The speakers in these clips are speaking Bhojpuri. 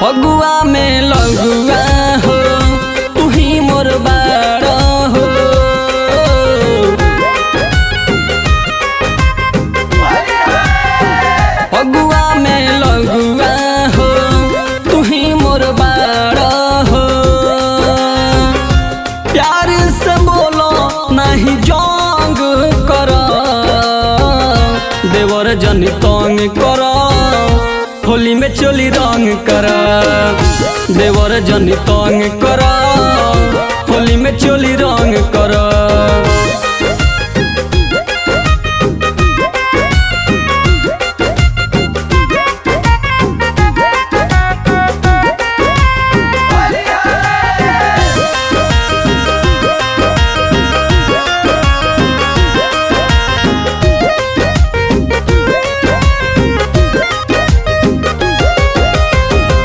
फगुआ में लगुआ हो तू ही मोर बाड़ा हो। फगुआ में लगुआ हो तू ही मोर बाड़ा हो। प्यार से बोलो नहीं जंग करो, देवर जनी तंग करो, होली में चोली रंग करा। देवर जनी तंग करा, होली में चोली रंग करा।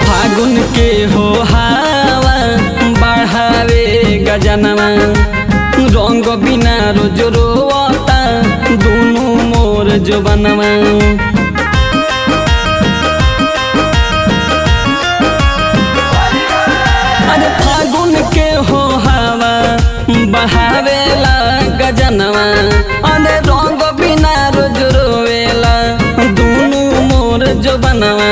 फागुन के हो हवा बढ़ावे गजनवा, रंग बिना रोज रोता दोनों मोर जबनवा। अरे फागुन के हो हवा बढ़ावेला गजनवा, अरे रंग बिना रोज रोवेला दोनों मोर जबनवा।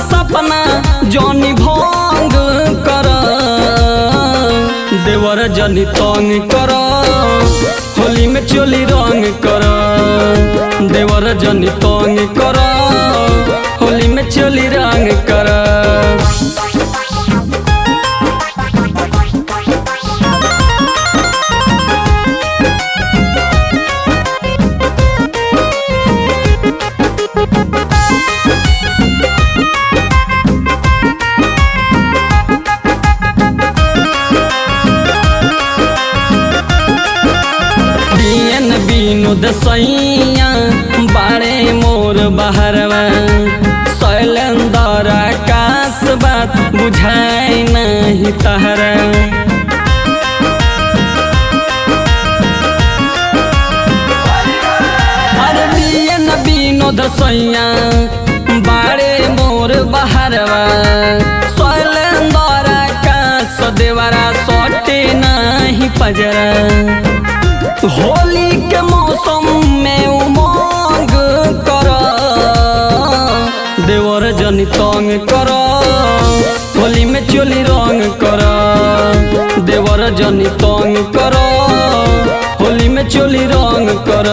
सपना जनी भंग कर, देवर जनी तंग कर, होली में चोली रंग कर। देवर जनी तंग कर, होली में चोली रंग कर। विनोद सैया बाड़े मोर बहरवा, शैलेंद्र आकाश बात बुझाए नहीं तहरा। अरे विनोद सैया बाड़े मोर बहरवा, शैलेंद्र आकाश देवरा सोटे नहीं पजरा। होली के मौसम में उमंग कर, देवर जनी तंग कर, होली में चोली रंग कर। देवर जनी तंग कर, होली में चोली रंग कर।